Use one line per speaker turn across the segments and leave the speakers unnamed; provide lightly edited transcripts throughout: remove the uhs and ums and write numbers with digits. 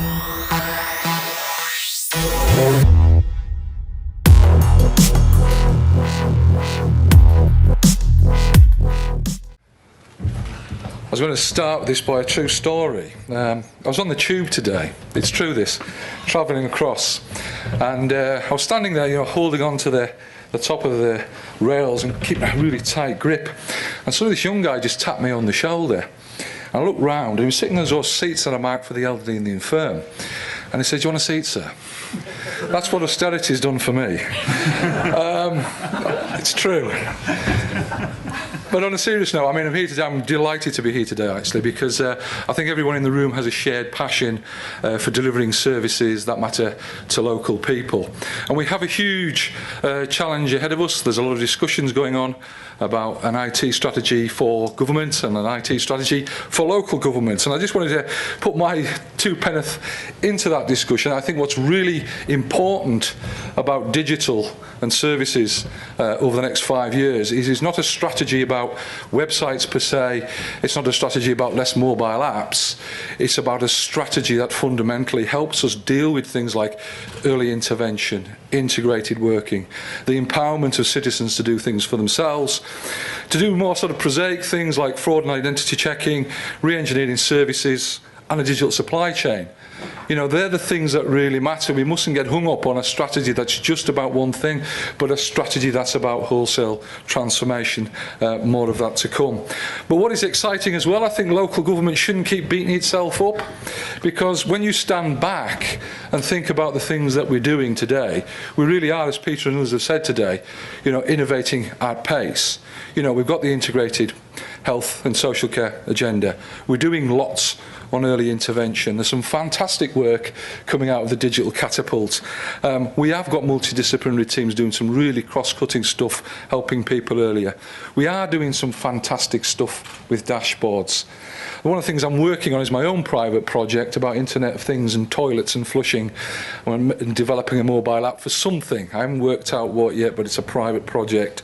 I was going to start this by a true story. I was on the tube today, it's true this, travelling across, and I was standing there, you know, holding on to the top of the rails and keeping a really tight grip, and suddenly this young guy just tapped me on the shoulder. I looked round, and he was sitting in those seats that are marked for the elderly and the infirm, and he said, "Do you want a seat, sir?" That's what austerity's done for me. It's true. But on a serious note, I mean, I'm here today, I'm delighted to be here today actually, because I think everyone in the room has a shared passion for delivering services that matter to local people. And we have a huge challenge ahead of us. There's a lot of discussions going on about an IT strategy for government and an IT strategy for local governments. And I just wanted to put my two penneth into that discussion. I think what's really important about digital and services over the next 5 years is it's not a strategy about websites per se, it's not a strategy about less mobile apps, it's about a strategy that fundamentally helps us deal with things like early intervention, integrated working, the empowerment of citizens to do things for themselves, to do more sort of prosaic things like fraud and identity checking, re-engineering services, and a digital supply chain. You know, they're the things that really matter. We mustn't get hung up on a strategy that's just about one thing, but a strategy that's about wholesale transformation, more of that to come. But what is exciting as well, I think local government shouldn't keep beating itself up, because when you stand back and think about the things that we're doing today, we really are, as Peter and others have said today, you know, innovating at pace. You know, we've got the integrated health and social care agenda. We're doing lots on early intervention. There's some fantastic work coming out of the digital Catapult. We have got multidisciplinary teams doing some really cross-cutting stuff, helping people earlier. We are doing some fantastic stuff with dashboards. One of the things I'm working on is my own private project about Internet of Things and toilets and flushing, and developing a mobile app for something. I haven't worked out what yet, but it's a private project.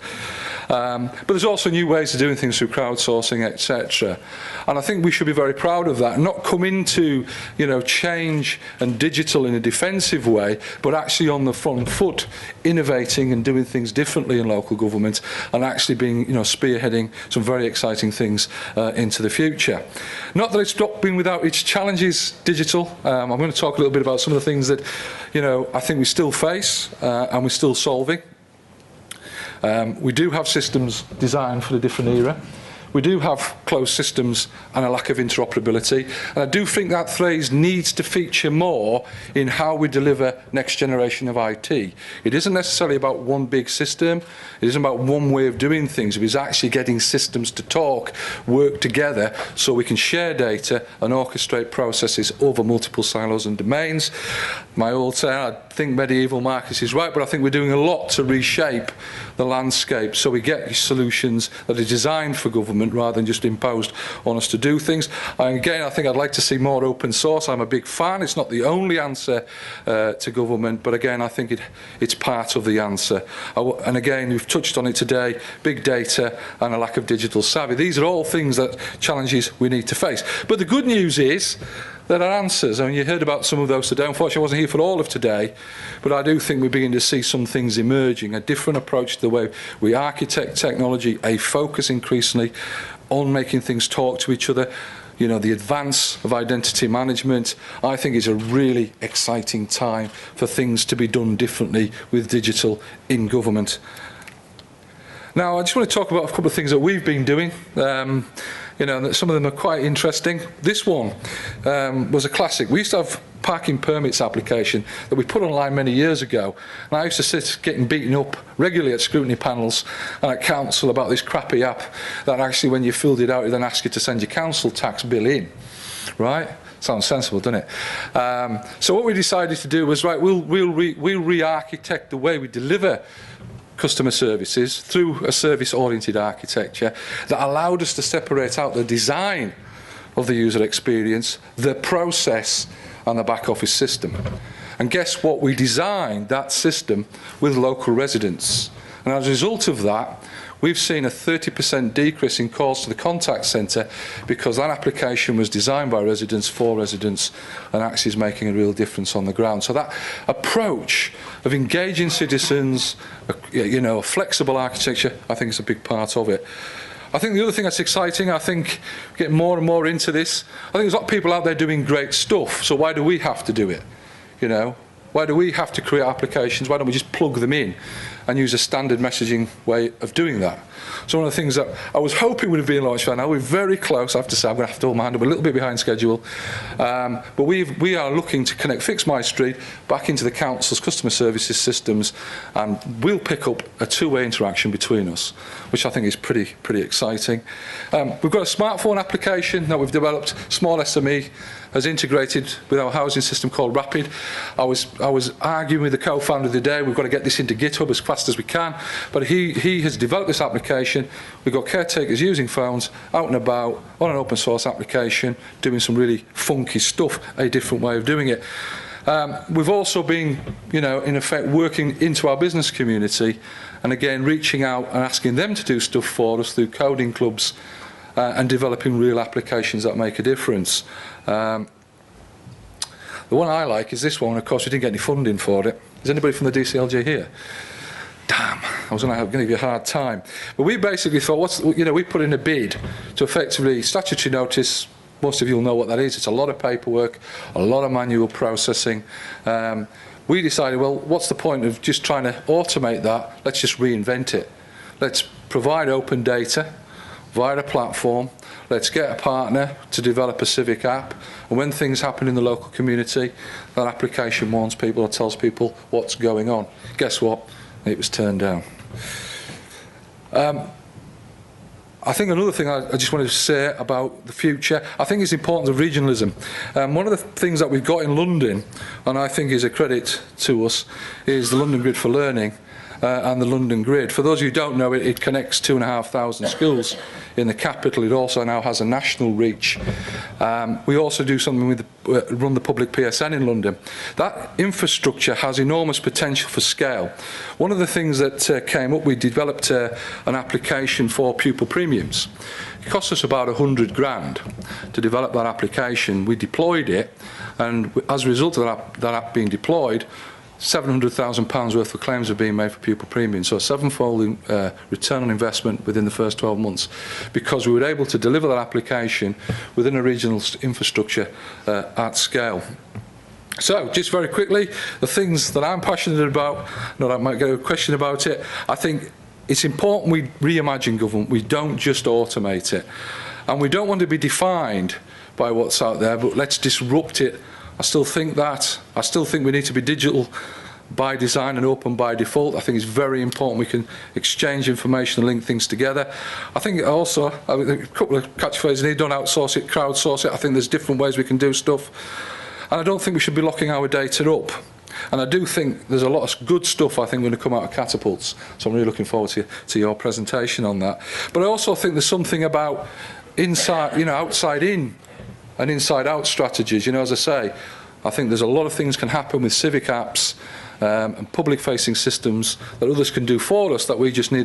But there's also new ways of doing things through crowdsourcing, etc. And I think we should be very proud of that, and not come into, you know, change and digital in a defensive way, but actually on the front foot, innovating and doing things differently in local government, and actually being, you know, spearheading some very exciting things into the future. Not that it's not been without its challenges, digital. I'm going to talk a little bit about some of the things that, you know, I think we still face and we're still solving. We do have systems designed for a different era. We do have closed systems and a lack of interoperability. And I do think that phrase needs to feature more in how we deliver next generation of IT. It isn't necessarily about one big system. It isn't about one way of doing things. It is actually getting systems to talk, work together, so we can share data and orchestrate processes over multiple silos and domains. My old saying, I think medieval Marcus is right, but I think we're doing a lot to reshape the landscape so we get solutions that are designed for government rather than just imposed on us to do things. And again, I think I'd like to see more open source. I'm a big fan. It's not the only answer to government, but again, I think it's part of the answer. And again, we've touched on it today, big data and a lack of digital savvy. These are all things that challenges we need to face. But the good news is there are answers. I mean, you heard about some of those today. Unfortunately, I wasn't here for all of today, but I do think we're beginning to see some things emerging, a different approach to the way we architect technology, a focus increasingly on making things talk to each other. You know, the advance of identity management, I think, is a really exciting time for things to be done differently with digital in government. Now, I just want to talk about a couple of things that we've been doing. You know, some of them are quite interesting. This one was a classic. We used to have parking permits application that we put online many years ago, and I used to sit getting beaten up regularly at scrutiny panels and at council about this crappy app that actually, when you filled it out, it then asked you to send your council tax bill in, right? Sounds sensible, doesn't it? So what we decided to do was, right, we'll re-architect the way we deliver customer services through a service-oriented architecture that allowed us to separate out the design of the user experience, the process and the back office system. And guess what? We designed that system with local residents. And as a result of that, we've seen a 30% decrease in calls to the contact centre because that application was designed by residents for residents and actually is making a real difference on the ground. So that approach of engaging citizens, you know, a flexible architecture, I think is a big part of it. I think the other thing that's exciting, I think getting more and more into this, I think there's a lot of people out there doing great stuff, so why do we have to do it? You know, why do we have to create applications? Why don't we just plug them in and use a standard messaging way of doing that? So one of the things that I was hoping would have been launched by now, we're very close, I have to say, I'm going to have to hold my hand up a little bit behind schedule, but we are looking to connect Fix My Street back into the council's customer services systems, and we'll pick up a two-way interaction between us, which I think is pretty exciting. We've got a smartphone application that we've developed, small SME, has integrated with our housing system called Rapid. I was arguing with the co-founder the other day, we've got to get this into GitHub as fast as we can, but he has developed this application. We've got caretakers using phones, out and about, on an open source application, doing some really funky stuff, a different way of doing it. We've also been, you know, in effect working into our business community and again reaching out and asking them to do stuff for us through coding clubs and developing real applications that make a difference. The one I like is this one. Of course, we didn't get any funding for it. Is anybody from the DCLG here? Damn, I was going to give you a hard time. But we basically thought, we put in a bid to effectively statutory notice. Most of you will know what that is. It's a lot of paperwork, a lot of manual processing. We decided, well, what's the point of just trying to automate that? Let's just reinvent it. Let's provide open data via a platform. Let's get a partner to develop a civic app, and when things happen in the local community, that application warns people or tells people what's going on. Guess what? It was turned down. I think another thing I just wanted to say about the future, I think it's important of regionalism. One of the things that we've got in London, and I think is a credit to us, is the London Grid for Learning. And the London Grid. For those of you who don't know it, it connects 2,500 schools in the capital. It also now has a national reach. We also do something with run the public PSN in London. That infrastructure has enormous potential for scale. One of the things that came up, we developed an application for pupil premiums. It cost us about 100 grand to develop that application. We deployed it, and as a result of that app being deployed, £700,000 worth of claims are being made for pupil premium, so a sevenfold return on investment within the first 12 months, because we were able to deliver that application within a regional infrastructure at scale. So, just very quickly, the things that I'm passionate about, I might get a question about it, I think it's important we reimagine government, we don't just automate it. And we don't want to be defined by what's out there, but let's disrupt it. I still think we need to be digital by design and open by default. I think it's very important we can exchange information and link things together. I think also, a couple of catchphrases here, don't outsource it, crowdsource it. I think there's different ways we can do stuff. And I don't think we should be locking our data up. And I do think there's a lot of good stuff, I think, going to come out of Catapults. So I'm really looking forward to your presentation on that. But I also think there's something about inside, outside in, and inside-out strategies. As I say, I think there's a lot of things can happen with civic apps and public-facing systems that others can do for us that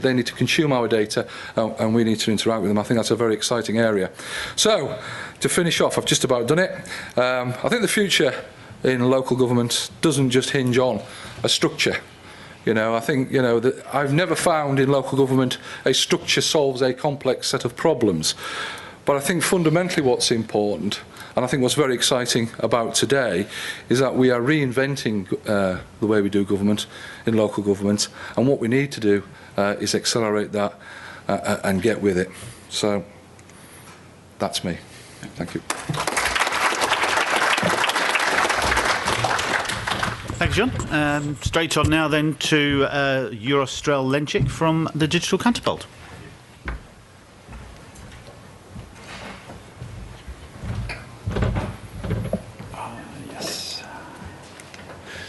they need to consume our data and we need to interact with them. I think that's a very exciting area. So, to finish off, I've just about done it. I think the future in local government doesn't just hinge on a structure. I think, that I've never found in local government a structure solves a complex set of problems. But I think fundamentally what's important, and I think what's very exciting about today, is that we are reinventing the way we do government in local government, and what we need to do is accelerate that and get with it. So that's me. Thank you.
Thanks, John. Straight on now then to Uros Strel Lencic from the Digital Catapult.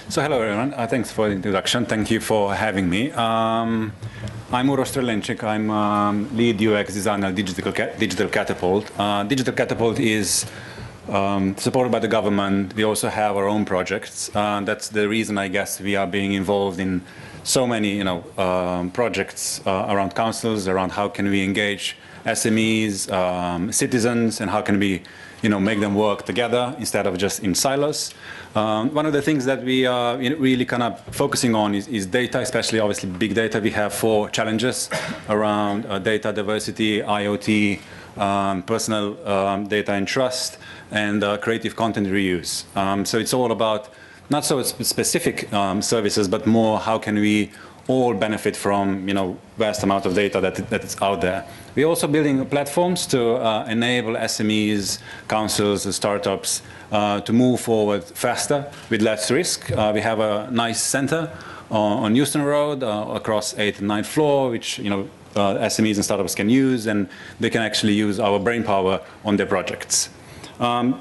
So hello everyone, thanks for the introduction, thank you for having me. I'm Uros Strel Lencic, I'm lead UX designer Digital Catapult. Digital Catapult is supported by the government. We also have our own projects. That's the reason, I guess, we are being involved in so many, projects around councils, around how can we engage SMEs, citizens, and how can we, make them work together instead of just in silos. One of the things that we are really kind of focusing on is data, especially obviously big data. We have 4 challenges around data diversity, IoT, personal data and trust, and creative content reuse. So it's all about not so specific services, but more how can we all benefit from vast amount of data that is out there. We're also building platforms to enable SMEs, councils, startups to move forward faster with less risk. We have a nice center on Euston Road across 8th and 9th floor, which SMEs and startups can use, and they can actually use our brainpower on their projects.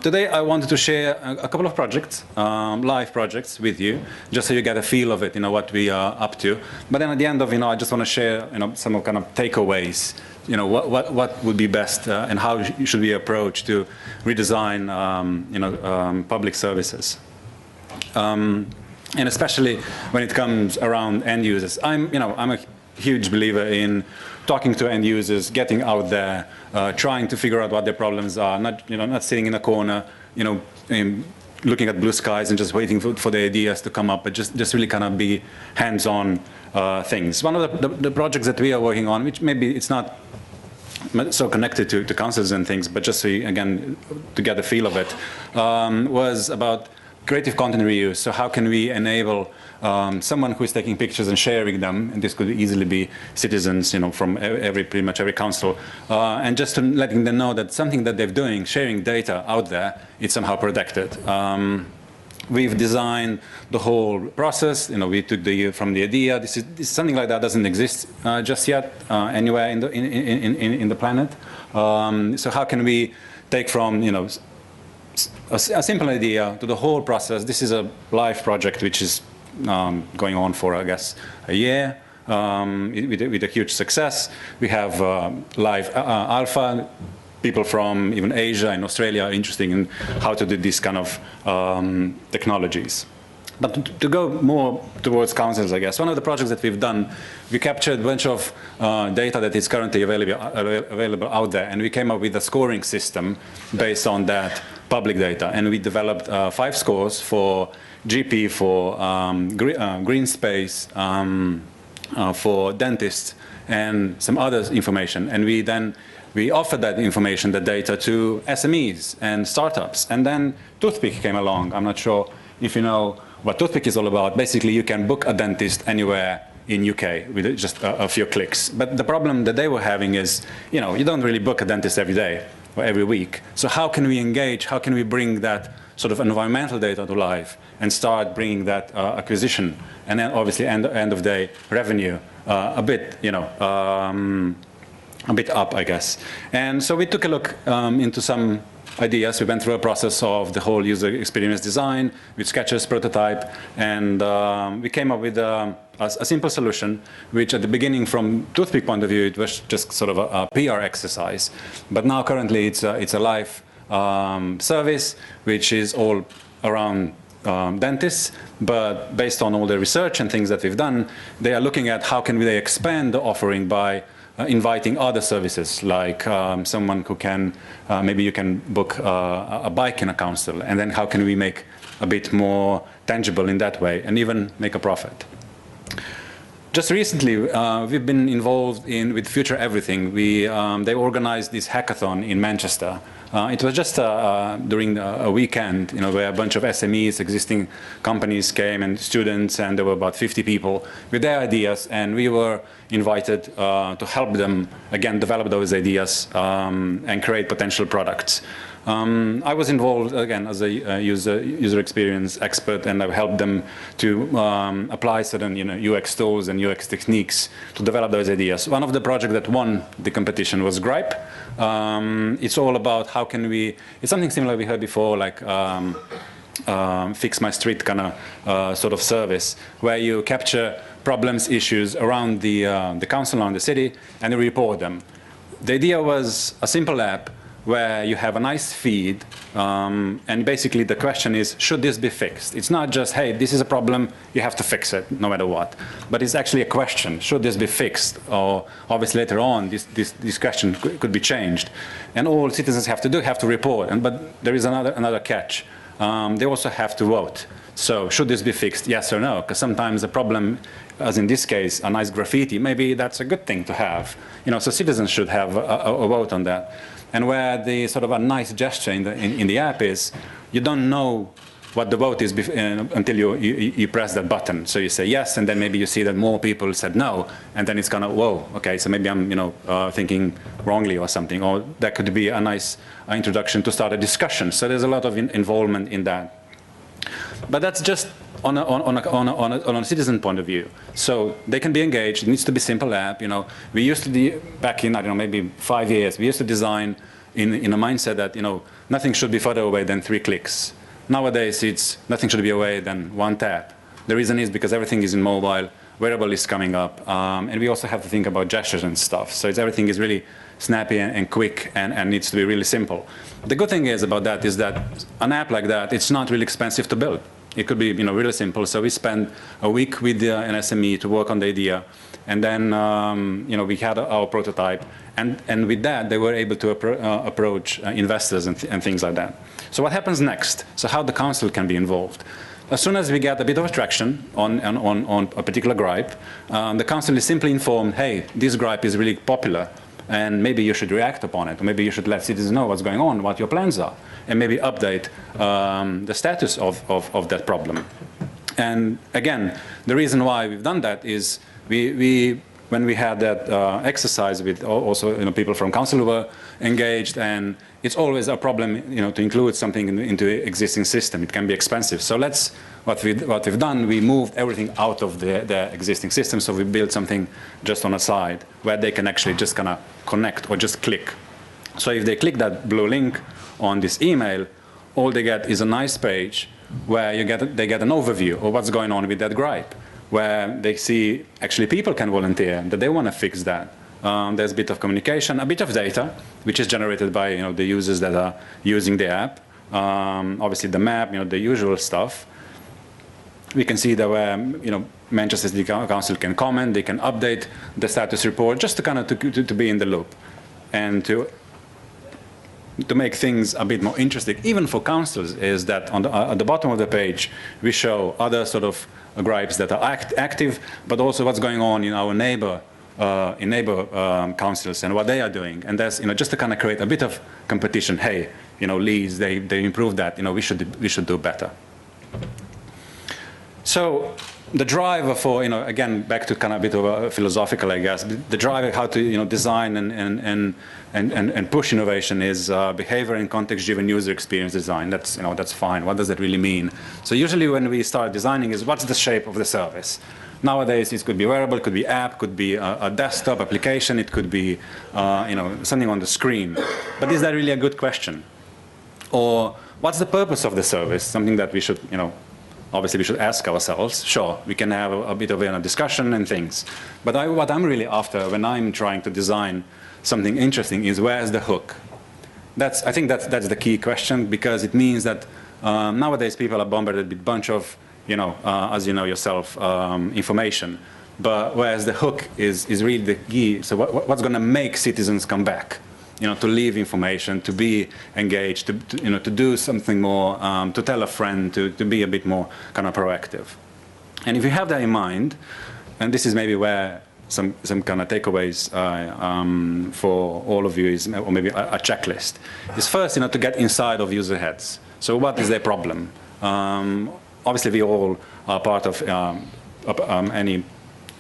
Today I wanted to share a couple of projects, live projects with you, just so you get a feel of it, what we are up to. But then at the end of, I just want to share, some of kind of takeaways, what would be best and how should we approach to redesign, public services. And especially when it comes around end users. I'm a huge believer in talking to end users, getting out there, trying to figure out what their problems are, not sitting in a corner, looking at blue skies and just waiting for the ideas to come up, but just really kind of be hands-on things. One of the projects that we are working on, which maybe it's not so connected to councils and things, but just so you, again, to get a feel of it, was about creative content reuse. So how can we enable someone who is taking pictures and sharing them, and this could easily be citizens, from pretty much every council, and just to letting them know that something that they're doing, sharing data out there, it's somehow protected. We've designed the whole process. We took from the idea. This is something like that doesn't exist just yet anywhere in the planet. So how can we take from a simple idea to the whole process? This is a live project which is going on for, I guess, a year with a huge success. We have live alpha. People from even Asia and Australia are interested in how to do these kind of technologies. But to go more towards councils, I guess, one of the projects that we've done, we captured a bunch of data that is currently available out there, and we came up with a scoring system based on that public data. And we developed 5 scores for GP, for green space, for dentists, and some other information. And we offered that information, the data, to SMEs and startups. And then Toothpick came along. I'm not sure if you know what Toothpick is all about. Basically, you can book a dentist anywhere in UK with just a few clicks. But the problem that they were having is, you don't really book a dentist every day or every week. So how can we engage? How can we bring that sort of environmental data to life and start bringing that acquisition? And then obviously, end of day, revenue a bit, a bit up, I guess. And so we took a look into some ideas. We went through a process of the whole user experience design with sketches, prototype, and we came up with a simple solution, which at the beginning, from Toothpick point of view, it was just sort of a PR exercise. But now currently it's a live service, which is all around dentists, but based on all the research and things that we've done, they are looking at how can they expand the offering by inviting other services, like someone who can, maybe you can book a bike in a council, and then how can we make a bit more tangible in that way, and even make a profit. Just recently, we've been involved with Future Everything. They organized this hackathon in Manchester. It was just during a weekend, where a bunch of SMEs, existing companies came, and students, and there were about 50 people with their ideas, and we were invited to help them, again, develop those ideas and create potential products. I was involved, again, as a user experience expert, and I've helped them to apply certain UX tools and UX techniques to develop those ideas. One of the projects that won the competition was Gripe. It's all about how can we, it's something similar we heard before, like Fix My Street kind of sort of service, where you capture problems, issues around the council, around the city, and you report them. The idea was a simple app where you have a nice feed, and basically the question is, should this be fixed? It's not just, hey, this is a problem, you have to fix it, no matter what. But it's actually a question, should this be fixed? Or obviously later on, this question could be changed. And all citizens have to report. But there is another catch. They also have to vote. So should this be fixed, yes or no? Because sometimes the problem, as in this case, a nice graffiti, maybe that's a good thing to have. So citizens should have a vote on that. And where the sort of a nice gesture in the app is, you don't know what the vote is until you press that button. So you say yes, and then maybe you see that more people said no, and then it's kind of, whoa, okay, so maybe I'm thinking wrongly or something, or that could be a nice introduction to start a discussion. So there's a lot of involvement in that. But that's just on a citizen point of view. So they can be engaged. It needs to be a simple app. We used to back in, I don't know, maybe 5 years, we used to design in a mindset that nothing should be further away than 3 clicks. Nowadays, it's nothing should be away than 1 tap. The reason is because everything is in mobile, wearable is coming up, and we also have to think about gestures and stuff. So everything is really snappy and quick and needs to be really simple. The good thing is about that is that an app like that, it's not really expensive to build. It could be really simple. So we spent a week with an SME to work on the idea, and then we had our prototype, and with that they were able to approach investors and things like that. So what happens next? So how the council can be involved? As soon as we get a bit of traction on a particular gripe, the council is simply informed, hey, this gripe is really popular, and maybe you should react upon it, or maybe you should let citizens know what's going on, what your plans are, and maybe update the status of that problem. And again, the reason why we've done that is when we had that exercise with also people from council who were engaged, and it's always a problem to include something into the existing system. It can be expensive. So what we've done, we moved everything out of the existing system. So we built something just on a side where they can actually just kind of connect or just click. So if they click that blue link on this email, all they get is a nice page where they get an overview of what's going on with that gripe, where they see actually people can volunteer, that they want to fix that. There's a bit of communication, a bit of data, which is generated by the users that are using the app. Obviously the map, the usual stuff. We can see that where Manchester City Council can comment, they can update the status report, just to kind of to be in the loop, and to make things a bit more interesting, even for councils, is that at the bottom of the page we show other sort of gripes that are active, but also what's going on in our neighbor councils and what they are doing. And there's just to kind of create a bit of competition. Hey, Leeds, they improved that. We should do better. So the driver for again, back to kind of a bit of a philosophical, I guess, the driver how to design and push innovation is behavior and context-driven user experience design. That's fine. What does that really mean? So usually when we start designing is what's the shape of the service. Nowadays it could be wearable, it could be app, could be a desktop application, it could be something on the screen. But is that really a good question? Or what's the purpose of the service? Something that we should obviously we should ask ourselves. Sure, we can have a bit of a discussion and things. But what I'm really after when I'm trying to design something interesting is where's the hook? I think that's the key question, because it means that nowadays people are bombarded with a bunch of, as you know yourself, information. But whereas the hook is really the key. So what's going to make citizens come back? To leave information, to be engaged, to do something more, to tell a friend, to be a bit more kind of proactive. And if you have that in mind, and this is maybe where some kind of takeaways for all of you is, or maybe a checklist, is first, to get inside of user heads. So what is their problem? Obviously, we all are part of any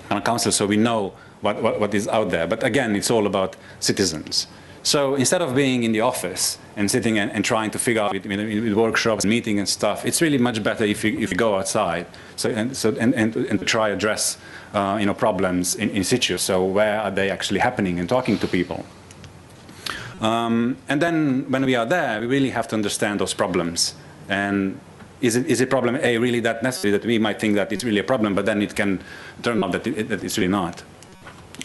kind of council, so we know what is out there. But again, it's all about citizens. So instead of being in the office and sitting and trying to figure out with workshops, meetings and stuff, it's really much better if you go outside and to try address problems in situ. So where are they actually happening, and talking to people. And then when we are there, we really have to understand those problems. And is it problem A really that necessary that we might think that it's really a problem, but then it can turn out that it's really not.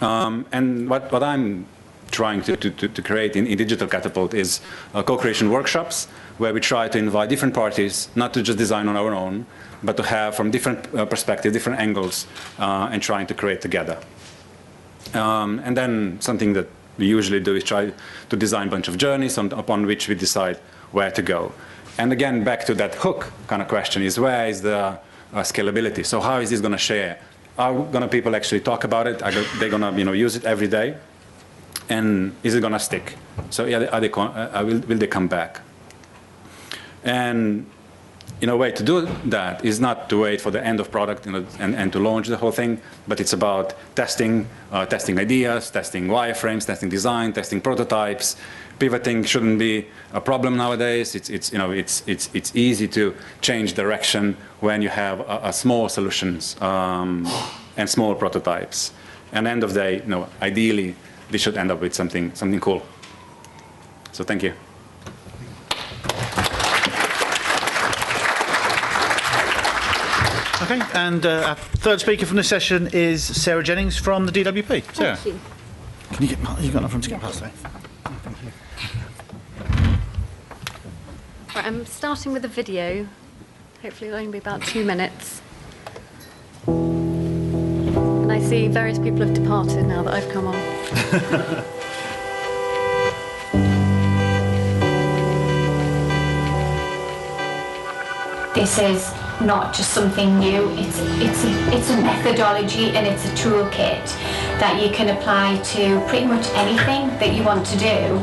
And what I'm trying to create in Digital Catapult is co-creation workshops, where we try to invite different parties, not to just design on our own, but to have from different perspectives, different angles, and trying to create together. And then something that we usually do is try to design a bunch of journeys upon which we decide where to go. And again, back to that hook kind of question is, where is the scalability? So how is this going to share? Are people actually talk about it? Are they going to use it every day? And is it going to stick? So will they come back? And a way to do that is not to wait for the end of product and to launch the whole thing, but it's about testing ideas, testing wireframes, testing design, testing prototypes. Pivoting shouldn't be a problem nowadays. It's easy to change direction when you have small solutions and small prototypes. And at the end of the day, ideally, this should end up with something cool. So thank you.
Okay, and our third speaker from this session is Sarah Jennings from the DWP. Sarah,
Thank you.
can you get? You got enough room to get past there?
Right, I'm starting with a video. Hopefully it'll only be about 2 minutes. And I see various people have departed now that I've come on.
This is not just something new, it's a methodology and it's a toolkit that you can apply to pretty much anything that you want to do.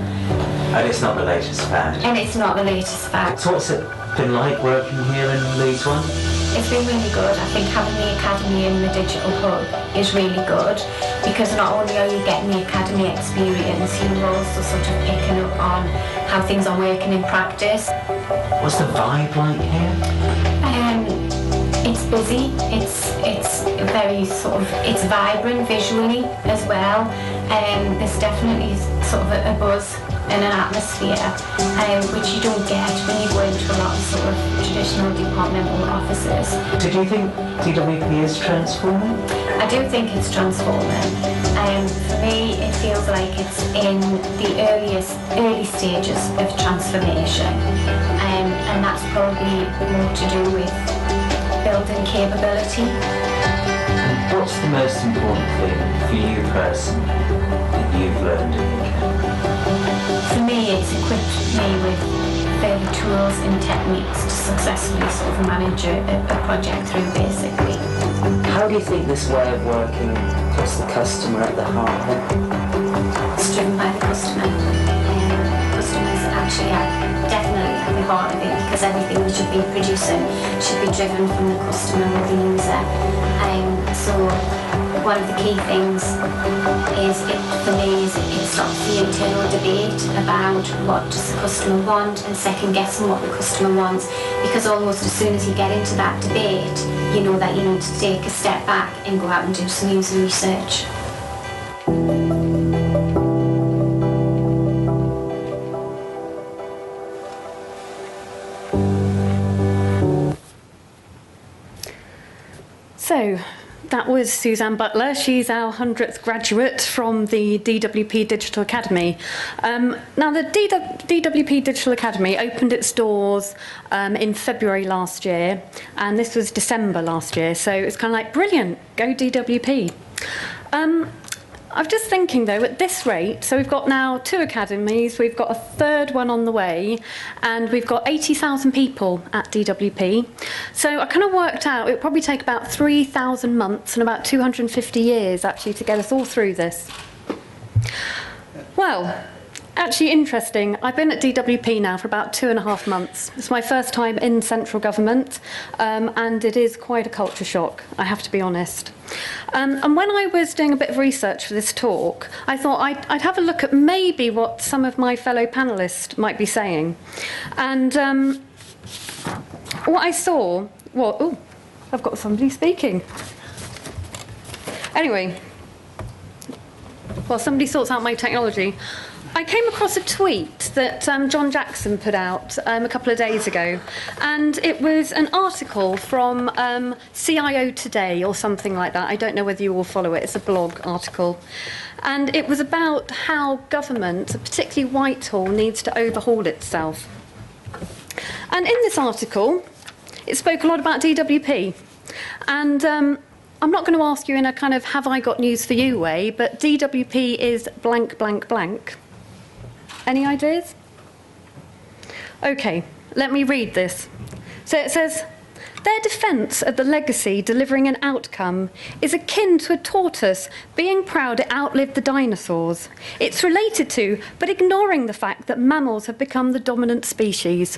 And it's not the latest fad.
And it's not the latest fad.
So what's it been like working here in Leeds 1?
It's been really good. I think having the academy and the digital hub is really good, because not only are you getting the academy experience, you're also sort of picking up on how things are working in practice.
What's the vibe like here?
It's busy, it's very sort of, it's vibrant visually as well. There's definitely sort of a buzz and an atmosphere, which you don't get when you go into a lot of sort of traditional departmental offices.
So do you think DWP is transforming?
I do think it's transforming. For me, it feels like it's in the early stages of transformation, and that's probably more to do with building capability.
And what's the most important thing for you personally that you've learned in the academy?
For me, it's equipped me with further tools and techniques to successfully sort of manage a project through, basically.
How do you think this way of working puts the customer at the heart of it?
It's driven by the customer. Customers actually are definitely at the heart of it, because everything we should be producing should be driven from the customer or the user. So one of the key things for me is it stops the internal debate about what does the customer want and second guessing what the customer wants, because almost as soon as you get into that debate, you know that you need to take a step back and go out and do some user research.
So, that was Suzanne Butler. She's our 100th graduate from the DWP Digital Academy. Now, the DWP Digital Academy opened its doors in February last year, and this was December last year, so it's kind of like, brilliant, go DWP. I'm just thinking, though, at this rate, so we've got now 2 academies, we've got a third one on the way, and we've got 80,000 people at DWP. So I kind of worked out it would probably take about 3,000 months and about 250 years, actually, to get us all through this. Well, actually interesting. I've been at DWP now for about 2.5 months. It's my first time in central government, and it is quite a culture shock, I have to be honest. And when I was doing a bit of research for this talk, I thought I'd have a look at maybe what some of my fellow panellists might be saying. And what I saw, well, oh, I've got somebody speaking. Anyway, while somebody sorts out my technology, I came across a tweet that John Jackson put out a couple of days ago, and it was an article from CIO Today or something like that. I don't know whether you all follow it. It's a blog article. And it was about how government, particularly Whitehall, needs to overhaul itself. And in this article, it spoke a lot about DWP. And I'm not going to ask you in a kind of have I got news for you way, but DWP is blank, blank, blank. Any ideas? Okay, let me read this. So it says, their defence of the legacy delivering an outcome is akin to a tortoise being proud it outlived the dinosaurs. It's related to, but ignoring the fact that mammals have become the dominant species.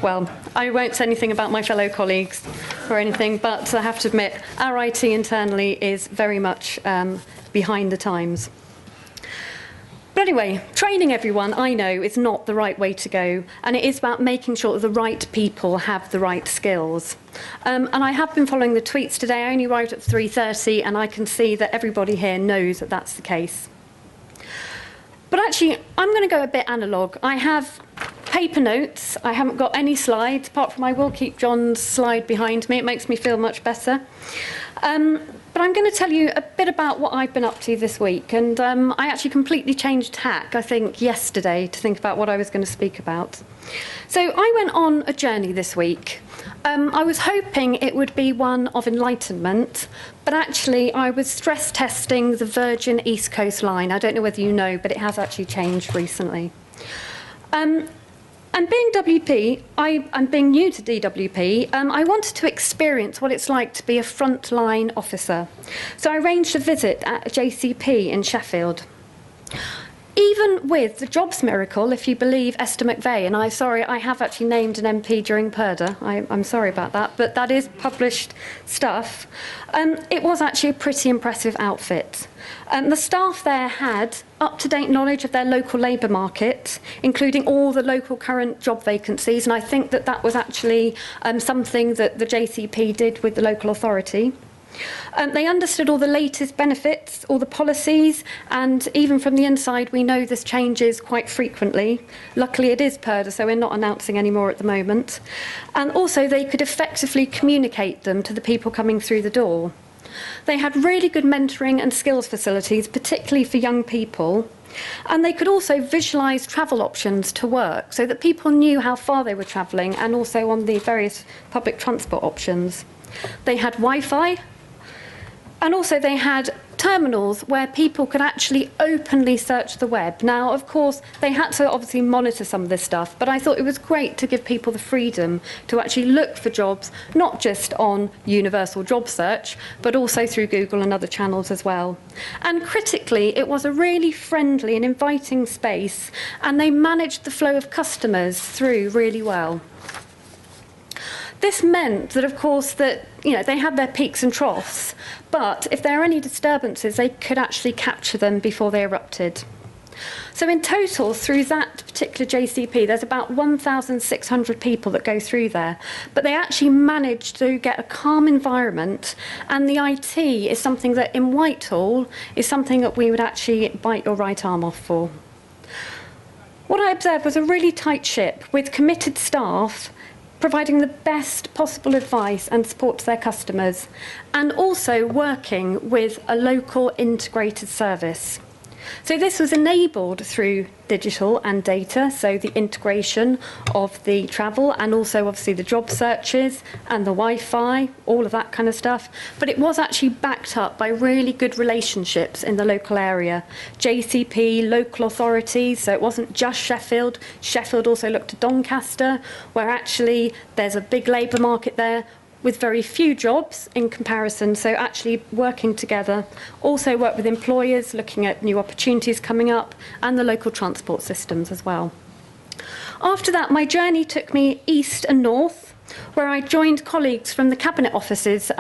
Well, I won't say anything about my fellow colleagues or anything, but I have to admit, our IT internally is very much behind the times. But anyway, training everyone, I know, is not the right way to go, and it is about making sure that the right people have the right skills. And I have been following the tweets today. I only arrived at 3:30, and I can see that everybody here knows that that's the case. But actually, I'm going to go a bit analogue. I have paper notes. I haven't got any slides, apart from I will keep John's slide behind me. It makes me feel much better. But I'm going to tell you a bit about what I've been up to this week. And I actually completely changed tack, I think, yesterday to think about what I was going to speak about. So I went on a journey this week. I was hoping it would be one of enlightenment, but actually I was stress testing the Virgin East Coast line. I don't know whether you know, but it has actually changed recently. And being WP, and being new to DWP, I wanted to experience what it's like to be a frontline officer. So I arranged a visit at JCP in Sheffield. Even with the jobs miracle, if you believe Esther McVeigh, and I'm sorry, I have actually named an MP during Purda, I'm sorry about that, but that is published stuff, it was actually a pretty impressive outfit. The staff there had up-to-date knowledge of their local labour market, including all the local current job vacancies, and I think that that was actually something that the JCP did with the local authority. They understood all the latest benefits, all the policies, and even from the inside we know this changes quite frequently. Luckily it is Purda, so we're not announcing any more at the moment. And also they could effectively communicate them to the people coming through the door. They had really good mentoring and skills facilities, particularly for young people. And they could also visualise travel options to work so that people knew how far they were travelling and also on the various public transport options. They had Wi-Fi. And also they had terminals where people could actually openly search the web. Now, of course, they had to obviously monitor some of this stuff, but I thought it was great to give people the freedom to actually look for jobs, not just on universal job search, but also through Google and other channels as well. And critically, it was a really friendly and inviting space, and they managed the flow of customers through really well. This meant that, of course, that they had their peaks and troughs, but if there are any disturbances, they could actually capture them before they erupted. So in total, through that particular JCP, there's about 1,600 people that go through there, but they actually managed to get a calm environment, and the IT is something that in Whitehall is something that we would actually bite your right arm off for. What I observed was a really tight ship with committed staff providing the best possible advice and support to their customers, and also working with a local integrated service. So this was enabled through digital and data, so the integration of the travel and also obviously the job searches and the Wi-Fi, all of that kind of stuff. But it was actually backed up by really good relationships in the local area. JCP, local authorities, so it wasn't just Sheffield. Sheffield also looked to Doncaster, where actually there's a big labour market there, with very few jobs in comparison, so actually working together. Also work with employers, looking at new opportunities coming up, and the local transport systems as well. After that, my journey took me east and north, where I joined colleagues from the Cabinet Office's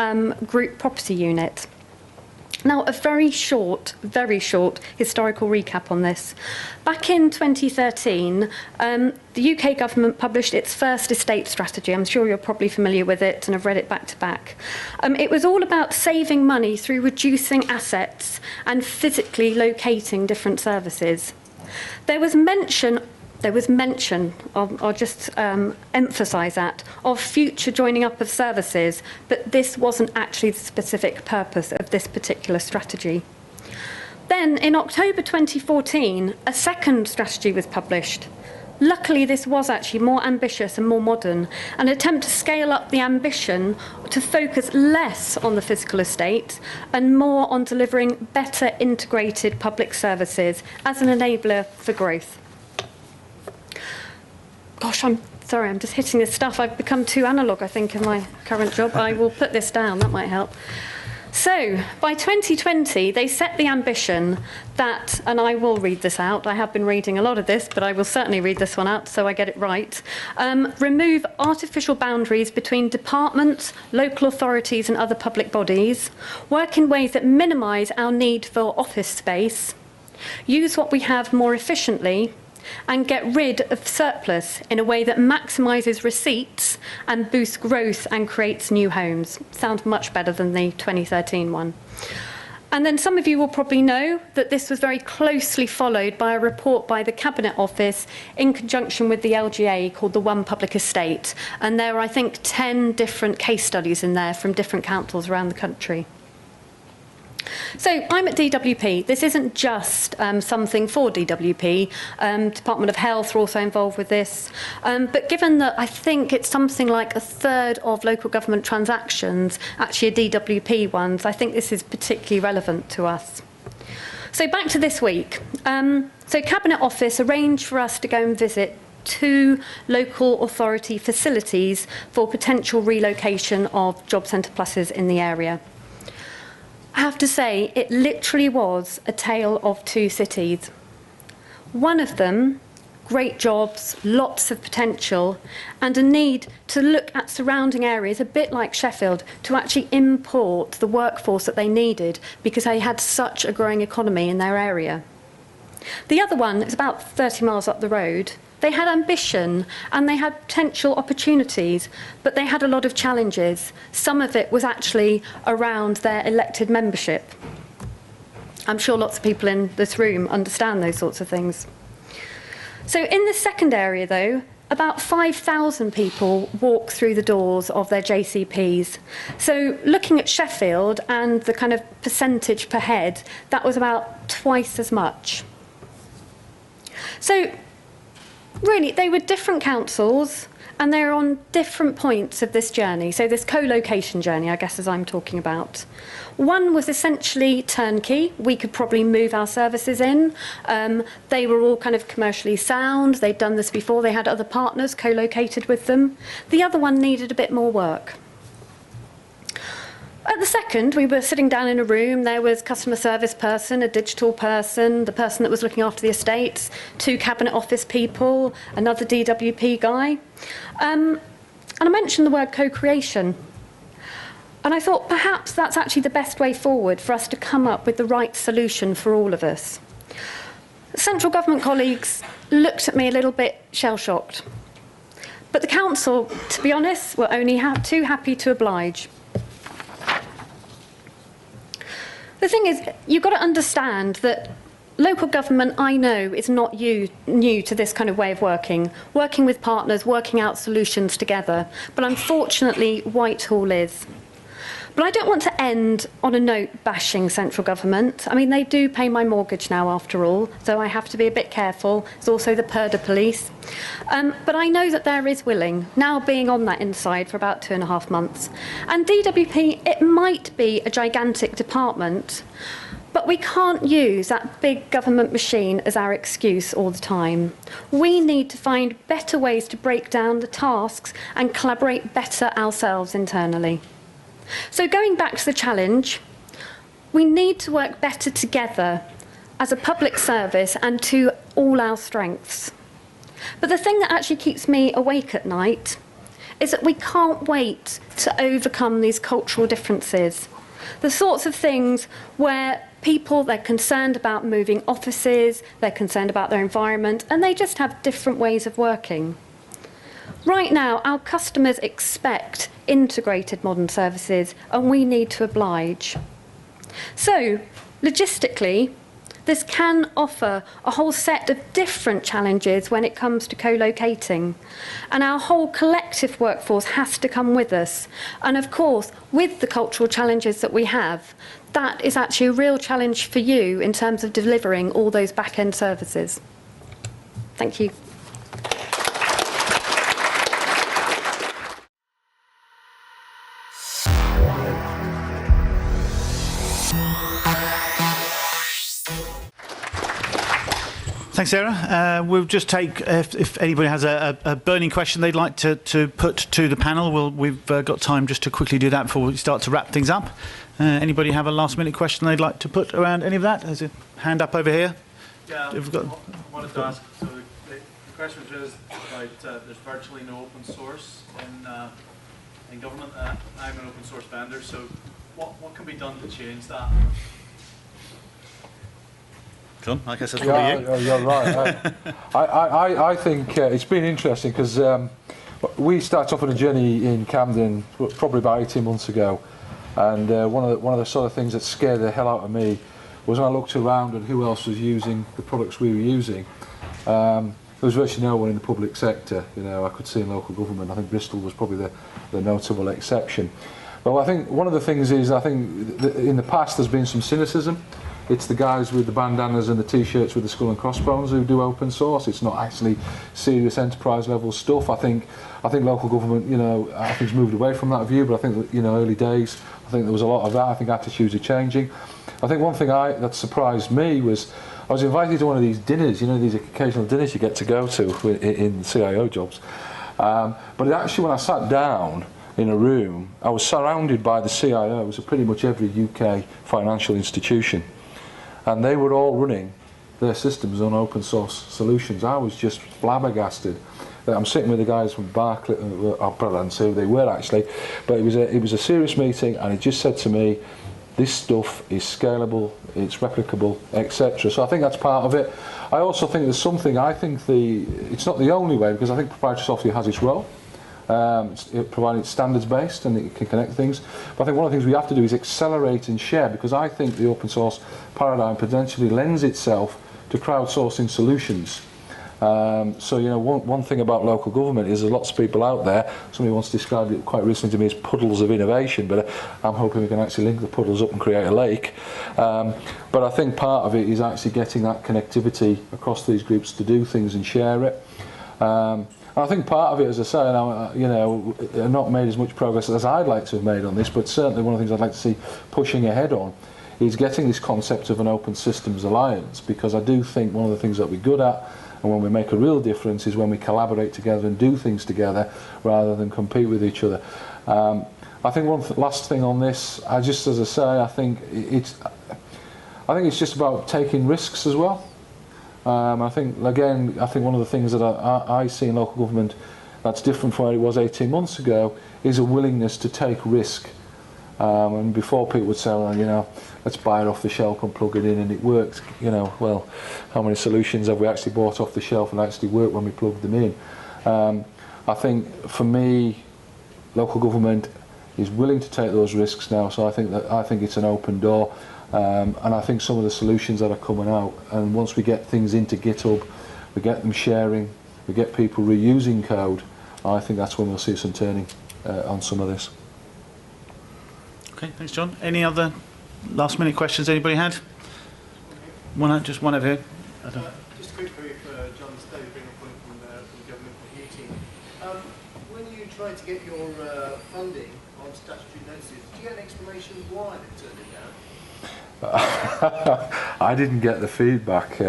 group property unit. Now, a very short historical recap on this. Back in 2013, the UK government published its first estate strategy. I'm sure you're probably familiar with it and have read it back to back. It was all about saving money through reducing assets and physically locating different services. There was mention, I'll just emphasise that, of future joining up of services, but this wasn't actually the specific purpose of this particular strategy. Then, in October 2014, a second strategy was published. Luckily, this was actually more ambitious and more modern, an attempt to scale up the ambition to focus less on the physical estate and more on delivering better integrated public services as an enabler for growth. Gosh, I'm sorry, I'm just hitting this stuff. I've become too analogue, I think, in my current job. I will put this down, that might help. So, by 2020, they set the ambition that, and I will read this out, I have been reading a lot of this, but I will certainly read this one out so I get it right. Remove artificial boundaries between departments, local authorities and other public bodies, work in ways that minimise our need for office space, use what we have more efficiently, and get rid of surplus in a way that maximises receipts and boosts growth and creates new homes. Sounds much better than the 2013 one. And then some of you will probably know that this was very closely followed by a report by the Cabinet Office in conjunction with the LGA called the One Public Estate. And there are, I think, 10 different case studies in there from different councils around the country. So I'm at DWP. This isn't just something for DWP. Department of Health are also involved with this. But given that I think it's something like a third of local government transactions actually are DWP ones, I think this is particularly relevant to us. So back to this week. So Cabinet Office arranged for us to go and visit 2 local authority facilities for potential relocation of job centre pluses in the area. I have to say, it literally was a tale of 2 cities. One of them, great jobs, lots of potential, and a need to look at surrounding areas, a bit like Sheffield, to actually import the workforce that they needed because they had such a growing economy in their area. The other one is about 30 miles up the road. They had ambition and they had potential opportunities, but they had a lot of challenges. Some of it was actually around their elected membership. I'm sure lots of people in this room understand those sorts of things. So in the second area, though, about 5,000 people walk through the doors of their JCPs. So looking at Sheffield and the kind of percentage per head, that was about twice as much. So really, they were different councils and they're on different points of this journey. So this co-location journey, I guess, as I'm talking about. One was essentially turnkey. We could probably move our services in. They were all kind of commercially sound. They'd done this before. They had other partners co-located with them. The other one needed a bit more work. At the second, we were sitting down in a room. There was customer service person, a digital person, the person that was looking after the estates, 2 Cabinet Office people, another DWP guy. And I mentioned the word co-creation. And I thought perhaps that's actually the best way forward for us to come up with the right solution for all of us. Central government colleagues looked at me a little bit shell-shocked. But the council, to be honest, were only too happy to oblige. The thing is, you've got to understand that local government, I know, is not new to this kind of way of working with partners, working out solutions together. But unfortunately, Whitehall is. But I don't want to end on a note bashing central government. I mean, they do pay my mortgage now, after all, so I have to be a bit careful. There's also the Purdah police. But I know that there is willing, now being on that inside for about 2.5 months. And DWP, it might be a gigantic department, but we can't use that big government machine as our excuse all the time. We need to find better ways to break down the tasks and collaborate better ourselves internally. So going back to the challenge, we need to work better together as a public service and to all our strengths. But the thing that actually keeps me awake at night is that we can't wait to overcome these cultural differences. The sorts of things where people, they're concerned about moving offices, they're concerned about their environment, and they just have different ways of working. Right now, our customers expect integrated modern services, and we need to oblige. So, logistically, this can offer a whole set of different challenges when it comes to co-locating. And our whole collective workforce has to come with us. And of course, with the cultural challenges that we have, that is actually a real challenge for you in terms of delivering all those back-end services. Thank you.
Thanks, Sarah. We'll just take, if anybody has a burning question they'd like to put to the panel, we've got time just to quickly do that before we start to wrap things up. Anybody have a last-minute question they'd like to put around any of that? There's a hand up over here.
Yeah, I wanted to ask, so the question was about there's virtually no open source in government. I'm an open source vendor, so what can be done to change that?
John, I guess that's probably you.
You're right. I think it's been interesting because we started off on a journey in Camden probably about 18 months ago, and one of the sort of things that scared the hell out of me was when I looked around and who else was using the products we were using. There was virtually no one in the public sector. You know, I could see in local government. I think Bristol was probably the notable exception. But I think one of the things is in the past there's been some cynicism. It's the guys with the bandanas and the t-shirts with the skull and crossbones who do open source. It's not actually serious enterprise level stuff. I think local government, you know, I think has moved away from that view, but I think that, you know, early days, I think there was a lot of that. I think attitudes are changing. I think one thing that surprised me was I was invited to one of these dinners, you know, these occasional dinners you get to go to in CIO jobs. But actually when I sat down in a room, I was surrounded by the CIOs of pretty much every UK financial institution. And they were all running their systems on open source solutions. I was just flabbergasted. I'm sitting with the guys from Barclays, I don't say who they were actually, but it was a serious meeting, and it just said to me, this stuff is scalable, it's replicable, etc. So I think that's part of it. I also think there's something, it's not the only way, because I think proprietary software has its role. Providing it's standards based and it can connect things, but I think one of the things we have to do is accelerate and share, because I think the open source paradigm potentially lends itself to crowdsourcing solutions. So you know, one thing about local government is there's lots of people out there. Somebody once described it quite recently to me as puddles of innovation, but I'm hoping we can actually link the puddles up and create a lake. But I think part of it is actually getting that connectivity across these groups to do things and share it. I think part of it, as I say, you know, not made as much progress as I'd like to have made on this, but certainly one of the things I'd like to see pushing ahead on is getting this concept of an open systems alliance, because I do think one of the things that we're good at and when we make a real difference is when we collaborate together and do things together rather than compete with each other. I think last thing on this, as I say, I think it's just about taking risks as well. I think one of the things that I see in local government that's different from where it was 18 months ago is a willingness to take risk. And before people would say, well, you know, let's buy it off the shelf and plug it in and it works. You know, well, how many solutions have we actually bought off the shelf and actually work when we plug them in? I think for me, local government is willing to take those risks now. So I think it's an open door. And I think some of the solutions that are coming out, and once we get things into GitHub, we get them sharing, we get people reusing code, I think that's when we'll see some turning on some of this.
Okay, thanks, John. Any other last-minute questions anybody had? Just one over here.
Just quickly, John's bring a point from the government meeting. When you try to get your funding on statutory notices, do you get an explanation why they turned it down?
I didn't get the feedback.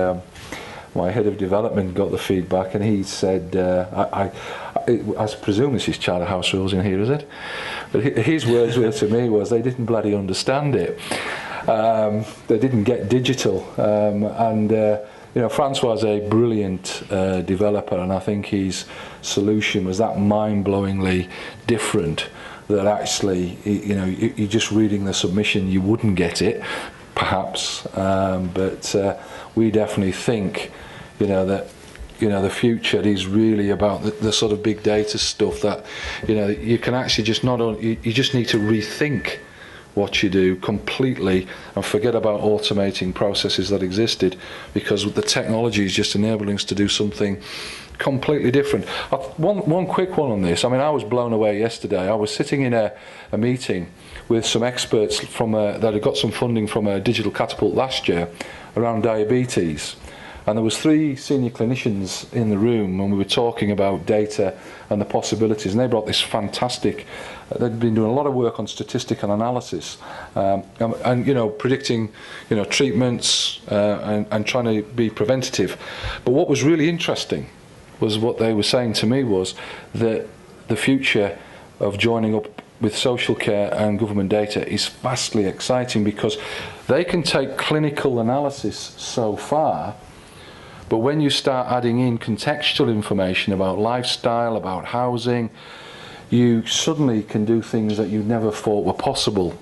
My head of development got the feedback, and he said, I presume this is Charterhouse rules in here, is it? But his words were to me was they didn't bloody understand it. They didn't get digital, and you know, Francois is a brilliant developer, and I think his solution was that mind-blowingly different that actually, you know, you're just reading the submission, you wouldn't get it, perhaps, but we definitely think, you know, that, you know, the future is really about the sort of big data stuff that, you know, you can actually just you just need to rethink what you do completely and forget about automating processes that existed, because the technology is just enabling us to do something completely different. One quick one on this. I mean, I was blown away yesterday. I was sitting in a meeting with some experts from that had got some funding from a digital Catapult last year around diabetes. And there was 3 senior clinicians in the room, and we were talking about data and the possibilities. And they brought this fantastic. They'd been doing a lot of work on statistical analysis, and predicting, treatments and trying to be preventative. But what was really interesting was what they were saying to me was that the future of joining up with social care and government data is vastly exciting, because they can take clinical analysis so far. But when you start adding in contextual information about lifestyle, about housing, you suddenly can do things that you never thought were possible.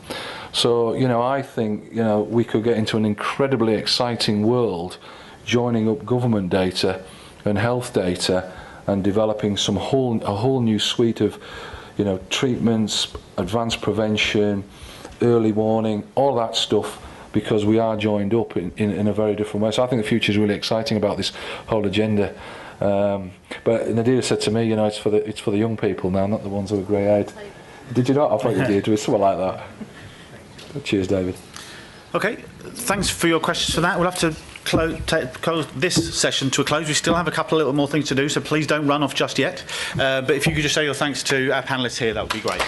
So, I think, we could get into an incredibly exciting world joining up government data and health data and developing a whole new suite of, treatments, advanced prevention, early warning, all that stuff, because we are joined up in a very different way. So I think the future is really exciting about this whole agenda. But Nadia said to me, it's for the young people now, not the ones who are grey-haired. Did you not? I thought you did. It was something like that. Cheers, David.
Okay, thanks for your questions for that. We'll have to close this session to a close. We still have a couple of little more things to do, so please don't run off just yet. But if you could just say your thanks to our panellists here, that would be great.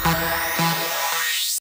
Thank you.